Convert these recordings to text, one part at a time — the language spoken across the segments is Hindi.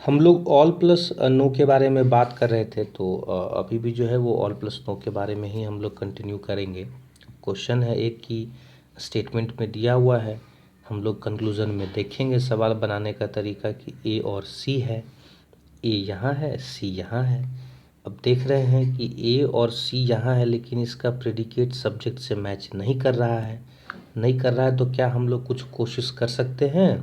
हम लोग ऑल प्लस नो के बारे में बात कर रहे थे, तो अभी भी जो है वो ऑल प्लस नो के बारे में ही हम लोग कंटिन्यू करेंगे। क्वेश्चन है एक कि स्टेटमेंट में दिया हुआ है, हम लोग कंक्लूज़न में देखेंगे सवाल बनाने का तरीका कि ए और सी है, ए यहाँ है, सी यहाँ है। अब देख रहे हैं कि ए और सी यहाँ है लेकिन इसका प्रेडिकेट सब्जेक्ट से मैच नहीं कर रहा है, तो क्या हम लोग कुछ कोशिश कर सकते हैं।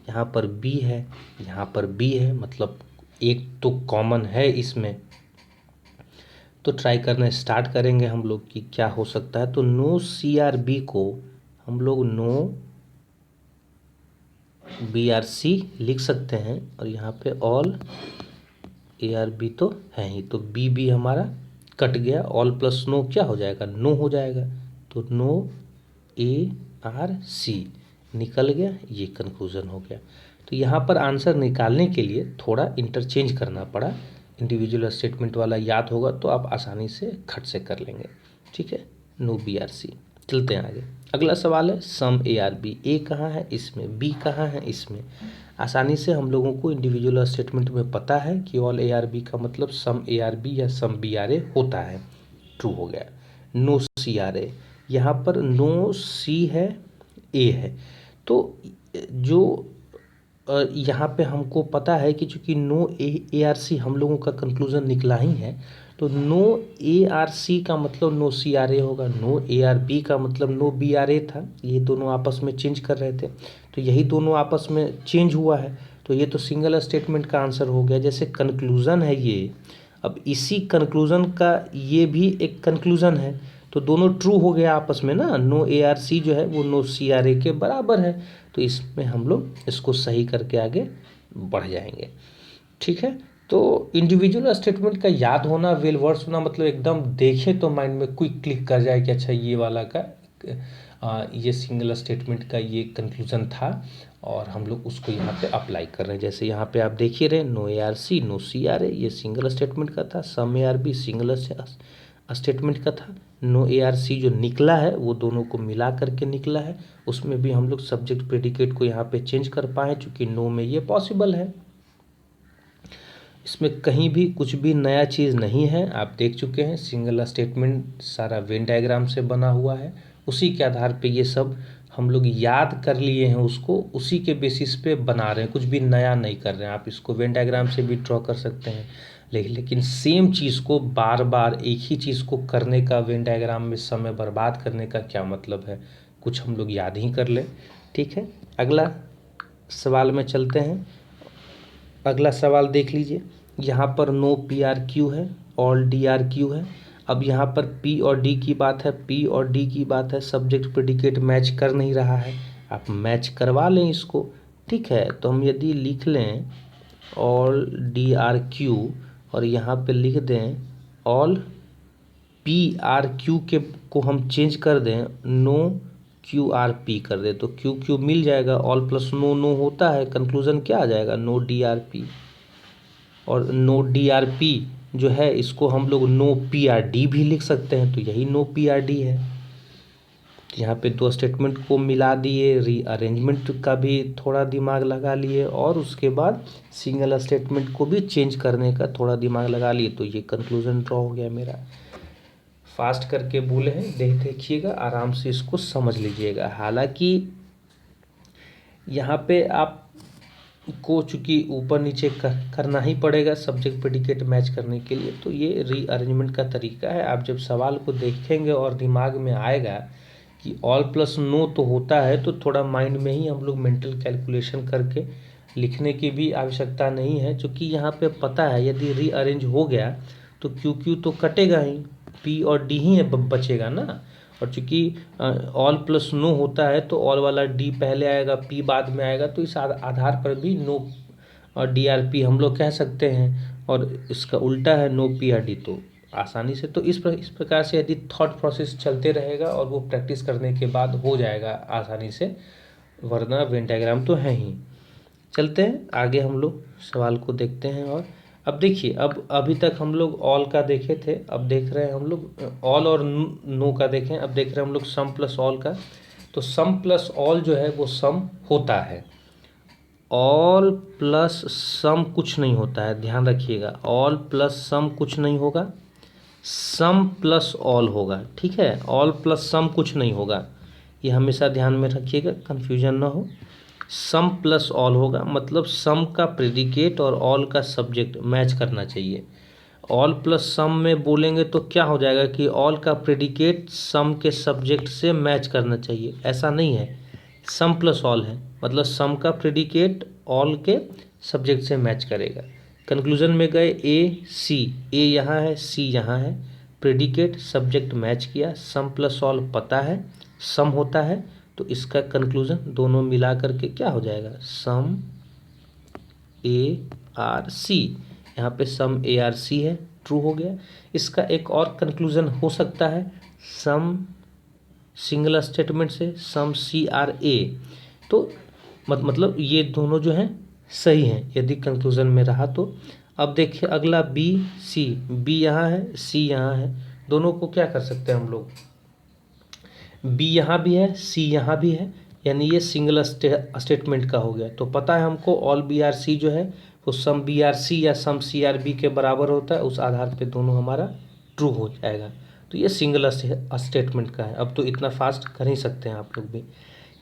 यहाँ पर बी है, यहाँ पर बी है, मतलब एक तो कॉमन है इसमें, तो ट्राई करना स्टार्ट करेंगे हम लोग कि क्या हो सकता है। तो नो सी आर बी को हम लोग नो बी आर सी लिख सकते हैं, और यहाँ पे ऑल ए आर बी तो है ही, तो बी बी हमारा कट गया, ऑल प्लस नो क्या हो जाएगा, नो हो जाएगा। तो नो ए आर सी निकल गया, ये कंक्लूजन हो गया। तो यहाँ पर आंसर निकालने के लिए थोड़ा इंटरचेंज करना पड़ा, इंडिविजुअल स्टेटमेंट वाला याद होगा तो आप आसानी से खट से कर लेंगे। ठीक है, नो बी आर सी। चलते हैं आगे। अगला सवाल है सम ए आर बी, ए कहाँ है इसमें, बी कहाँ है इसमें। आसानी से हम लोगों को इंडिविजुअल स्टेटमेंट में पता है कि ऑल ए आर बी का मतलब सम ए आर बी या सम बी आर ए होता है, ट्रू हो गया। नो सी आर ए, यहाँ पर नो सी है, ए है, तो जो यहाँ पे हमको पता है कि चूँकि नो ए आर सी हम लोगों का कंक्लूजन निकला ही है, तो नो ए आर सी का मतलब नो सी आर ए होगा, नो ए आर बी का मतलब नो बी आर ए था। ये दोनों आपस में चेंज कर रहे थे, तो यही दोनों आपस में चेंज हुआ है, तो ये तो सिंगल स्टेटमेंट का आंसर हो गया। जैसे कंक्लूज़न है ये, अब इसी कंक्लूज़न का ये भी एक कंक्लूज़न है, तो दोनों ट्रू हो गया आपस में ना। नो ए आर सी जो है वो नो सी आर ए के बराबर है, तो इसमें हम लोग इसको सही करके आगे बढ़ जाएंगे। ठीक है, तो इंडिविजुअल स्टेटमेंट का याद होना, वेल वर्ड्स होना, मतलब एकदम देखें तो माइंड में क्विक क्लिक कर जाए कि अच्छा ये वाला का ये सिंगल स्टेटमेंट का ये कंक्लूजन था, और हम लोग उसको यहाँ पे अप्लाई कर रहे हैं। जैसे यहाँ पे आप देखिए रहे, no A R C no C R A ये सिंगल स्टेटमेंट का था, some A are B single statement का था, नो ए आर सी जो निकला है वो दोनों को मिला करके निकला है, उसमें भी हम लोग सब्जेक्ट प्रेडिकेट को यहाँ पे चेंज कर पाए चूँकि नो में ये पॉसिबल है। इसमें कहीं भी कुछ भी नया चीज़ नहीं है, आप देख चुके हैं। सिंगल स्टेटमेंट सारा वेन डायग्राम से बना हुआ है, उसी के आधार पे ये सब हम लोग याद कर लिए हैं, उसको उसी के बेसिस पे बना रहे हैं, कुछ भी नया नहीं कर रहे हैं। आप इसको वेन डायग्राम से भी ड्रॉ कर सकते हैं, लेकिन सेम चीज़ को बार बार एक ही चीज़ को करने का, वेन डायग्राम में समय बर्बाद करने का क्या मतलब है, कुछ हम लोग याद ही कर लें। ठीक है, अगला सवाल में चलते हैं। अगला सवाल देख लीजिए, यहाँ पर नो पी आर क्यू है, ऑल डी आर क्यू है। अब यहाँ पर पी और डी की बात है, पी और डी की बात है, सब्जेक्ट प्रेडिकेट मैच कर नहीं रहा है, आप मैच करवा लें इसको। ठीक है, तो हम यदि लिख लें ऑल डी आर क्यू और यहाँ पे लिख दें ऑल पी आर क्यू के को हम चेंज कर दें, नो क्यू आर पी कर दे, तो क्यू क्यू मिल जाएगा, ऑल प्लस नो नो होता है, कंक्लूजन क्या आ जाएगा, नो डी आर पी। और नो डी आर पी जो है इसको हम लोग नो पी आर डी भी लिख सकते हैं, तो यही नो पी आर डी है। यहाँ पे दो स्टेटमेंट को मिला दिए, रीअरेंजमेंट का भी थोड़ा दिमाग लगा लिए, और उसके बाद सिंगल स्टेटमेंट को भी चेंज करने का थोड़ा दिमाग लगा लिए, तो ये कंक्लूजन ड्रॉ हो गया मेरा। फास्ट करके बोले हैं, देखिएगा, आराम से इसको समझ लीजिएगा। हालांकि यहाँ पे आप को चूँकि ऊपर नीचे करना ही पड़ेगा सब्जेक्ट प्रेडिकेट मैच करने के लिए, तो ये रीअरेंजमेंट का तरीका है। आप जब सवाल को देखेंगे और दिमाग में आएगा कि ऑल प्लस नो तो होता है, तो थोड़ा माइंड में ही हम लोग मेंटल कैलकुलेशन करके लिखने की भी आवश्यकता नहीं है, क्योंकि यहाँ पे पता है यदि रीअरेंज हो गया तो क्यू क्यू तो कटेगा ही, पी और डी ही बचेगा ना। और चूँकि ऑल प्लस नो होता है तो ऑल वाला डी पहले आएगा, पी बाद में आएगा, तो इस आधार पर भी नो और डी आर पी हम लोग कह सकते हैं, और इसका उल्टा है नो पी आर डी, तो आसानी से। तो इस प्रकार से यदि थॉट प्रोसेस चलते रहेगा और वो प्रैक्टिस करने के बाद हो जाएगा आसानी से, वरना वेन डायग्राम तो है ही। चलते हैं आगे, हम लोग सवाल को देखते हैं। और अब देखिए, अब अभी तक हम लोग ऑल का देखे थे, अब देख रहे हैं हम लोग ऑल और नो का देखें, अब देख रहे हैं हम लोग सम प्लस ऑल का। तो सम प्लस ऑल जो है वो सम होता है, ऑल प्लस सम कुछ नहीं होता है, ध्यान रखिएगा। ऑल प्लस सम कुछ नहीं होगा, सम प्लस ऑल होगा, ठीक है। ऑल प्लस सम कुछ नहीं होगा, ये हमेशा ध्यान में रखिएगा, कन्फ्यूजन ना हो। सम प्लस ऑल होगा, मतलब सम का प्रेडिकेट और ऑल का सब्जेक्ट मैच करना चाहिए। ऑल प्लस सम में बोलेंगे तो क्या हो जाएगा कि ऑल का प्रेडिकेट सम के सब्जेक्ट से मैच करना चाहिए, ऐसा नहीं है। सम प्लस ऑल है, मतलब सम का प्रेडिकेट ऑल के सब्जेक्ट से मैच करेगा। कंक्लूजन में गए ए सी, ए यहाँ है, सी यहाँ है, प्रेडिकेट सब्जेक्ट मैच किया, सम प्लस ऑल पता है सम होता है, तो इसका कंक्लूजन दोनों मिला करके क्या हो जाएगा, सम ए आर सी। यहाँ पे सम ए आर सी है, ट्रू हो गया। इसका एक और कंक्लूजन हो सकता है, सम सिंगल स्टेटमेंट से सम सी आर ए, तो मतलब ये दोनों जो हैं सही हैं यदि कंक्लूजन में रहा तो। अब देखिए अगला बी सी, बी यहाँ है, सी यहाँ है, दोनों को क्या कर सकते हैं हम लोग, बी यहाँ भी है, सी यहाँ भी है, यानी ये सिंगल स्टेटमेंट का हो गया। तो पता है हमको ऑल बी आर सी जो है वो सम बी आर सी या सम सी आर बी के बराबर होता है, उस आधार पे दोनों हमारा ट्रू हो जाएगा। तो ये सिंगल स्टेटमेंट का है। अब तो इतना फास्ट कर ही सकते हैं आप लोग भी।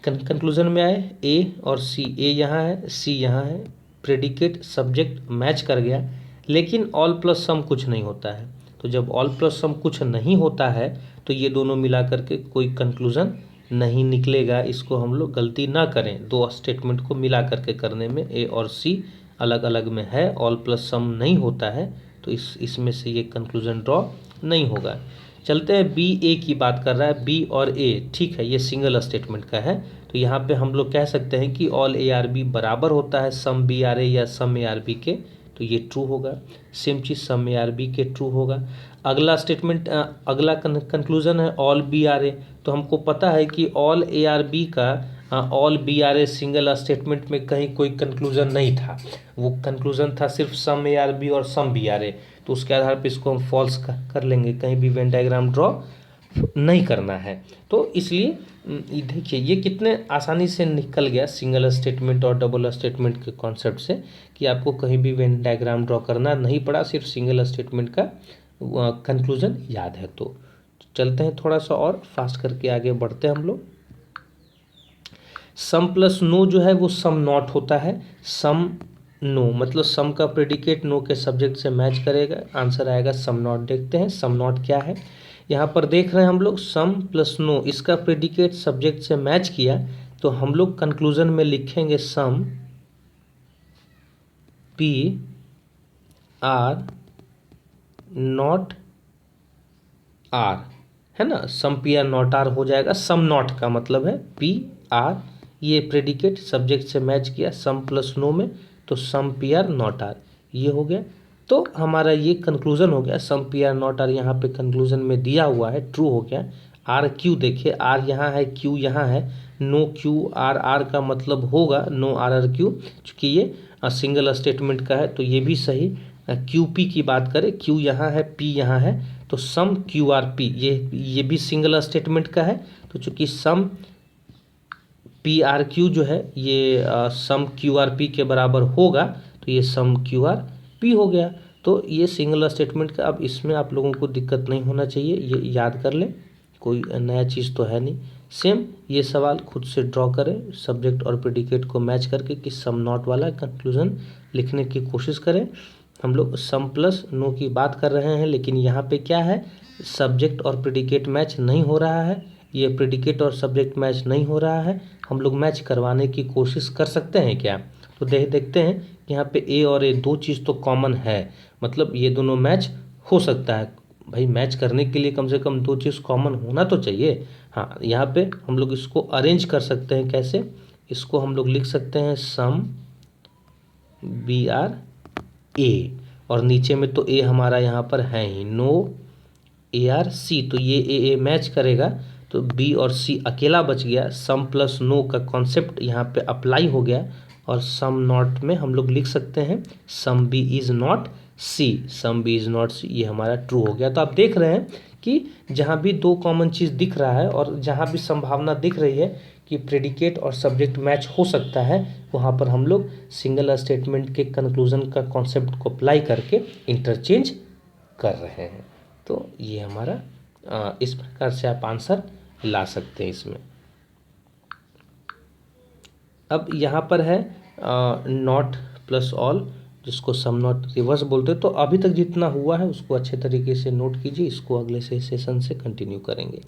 कंक्लूजन में आए ए और सी, ए यहाँ है, सी यहाँ है, प्रेडिकेट सब्जेक्ट मैच कर गया, लेकिन ऑल प्लस सम कुछ नहीं होता है। तो जब ऑल प्लस सम कुछ नहीं होता है तो ये दोनों मिला करके कोई कंक्लूजन नहीं निकलेगा। इसको हम लोग गलती ना करें, दो स्टेटमेंट को मिला करके करने में ए और सी अलग अलग में है, ऑल प्लस सम नहीं होता है, तो इसमें से ये कंक्लूजन ड्रॉ नहीं होगा। चलते हैं बी ए की बात कर रहा है, बी और ए, ठीक है, ये सिंगल स्टेटमेंट का है। तो यहाँ पे हम लोग कह सकते हैं कि ऑल ए आर बी बराबर होता है सम बी आर ए या सम ए आर बी के, तो ये ट्रू होगा। सेम चीज़ सम ए आर बी के ट्रू होगा। अगला स्टेटमेंट, अगला कंक्लूजन है ऑल बी आर ए, तो हमको पता है कि ऑल ए आर बी का all B are A single statement में कहीं कोई कंक्लूजन नहीं था, वो कंक्लूजन था सिर्फ सम ए आर बी और सम बी आर ए, तो उसके आधार पर इसको हम फॉल्स कर लेंगे, कहीं भी वेन डायग्राम ड्रॉ नहीं करना है। तो इसलिए देखिए ये कितने आसानी से निकल गया सिंगल स्टेटमेंट और डबल स्टेटमेंट के कॉन्सेप्ट से, कि आपको कहीं भी वेन डायग्राम ड्रॉ करना नहीं पड़ा, सिर्फ सिंगल स्टेटमेंट का कंक्लूजन याद है। तो चलते हैं थोड़ा सा और फास्ट करके आगे बढ़ते हैं हम लोग। सम प्लस नो जो है वो सम नॉट होता है, सम नो मतलब सम का प्रेडिकेट नो के सब्जेक्ट से मैच करेगा, आंसर आएगा सम नॉट। देखते हैं सम नॉट क्या है। यहाँ पर देख रहे हैं हम लोग सम प्लस नो, इसका प्रेडिकेट सब्जेक्ट से मैच किया, तो हम लोग कंक्लूजन में लिखेंगे some P R not are, है ना, some P R not are हो जाएगा। सम नॉट का मतलब है पी आर, ये प्रेडिकेट सब्जेक्ट से मैच किया सम प्लस नो में, तो some P R not are ये हो गया। तो हमारा ये कंक्लूजन हो गया, some P R not are यहाँ पे कंक्लूजन में दिया हुआ है, ट्रू हो गया। आर क्यू देखिए, आर यहाँ है, क्यू यहाँ है, नो क्यू आर, आर का मतलब होगा नो आर आर क्यू, चूँकि ये सिंगल स्टेटमेंट का है तो ये भी सही। क्यू पी की बात करें, क्यू यहाँ है, पी यहाँ है, तो सम क्यू आर पी ये भी सिंगल स्टेटमेंट का है, तो चूँकि सम पी आर क्यू जो है ये सम क्यू आर पी के बराबर होगा, तो ये सम क्यू आर पी हो गया। तो ये सिंगल स्टेटमेंट का, अब इसमें आप लोगों को दिक्कत नहीं होना चाहिए, ये याद कर लें, कोई नया चीज़ तो है नहीं। सेम ये सवाल खुद से ड्रॉ करें, सब्जेक्ट और प्रेडिकेट को मैच करके कि सम नॉट वाला कंक्लूजन लिखने की कोशिश करें। हम लोग सम प्लस नो की बात कर रहे हैं, लेकिन यहाँ पे क्या है, सब्जेक्ट और प्रेडिकेट मैच नहीं हो रहा है, ये प्रेडिकेट और सब्जेक्ट मैच नहीं हो रहा है, हम लोग मैच करवाने की कोशिश कर सकते हैं क्या। तो देखते हैं कि यहाँ पे ए और ए दो चीज़ तो कॉमन है, मतलब ये दोनों मैच हो सकता है। भाई मैच करने के लिए कम से कम दो चीज़ कॉमन होना तो चाहिए। हाँ, यहाँ पे हम लोग इसको अरेंज कर सकते हैं, कैसे, इसको हम लोग लिख सकते हैं सम बी आर ए, और नीचे में तो ए हमारा यहाँ पर है ही, नो ए आर सी, तो ये ए मैच करेगा, तो बी और सी अकेला बच गया। सम प्लस नो का कॉन्सेप्ट यहाँ पे अप्लाई हो गया, और सम नॉट में हम लोग लिख सकते हैं some B is not C, some B is not C, ये हमारा ट्रू हो गया। तो आप देख रहे हैं कि जहाँ भी दो कॉमन चीज़ दिख रहा है और जहाँ भी संभावना दिख रही है कि प्रेडिकेट और सब्जेक्ट मैच हो सकता है, वहाँ पर हम लोग सिंगल स्टेटमेंट के कंक्लूजन का कॉन्सेप्ट को अप्लाई करके इंटरचेंज कर रहे हैं। तो ये हमारा इस प्रकार से आप आंसर ला सकते हैं इसमें। अब यहाँ पर है नॉट प्लस ऑल, जिसको सम नॉट रिवर्स बोलते हैं। तो अभी तक जितना हुआ है उसको अच्छे तरीके से नोट कीजिए, इसको अगले से सेशन से कंटिन्यू करेंगे।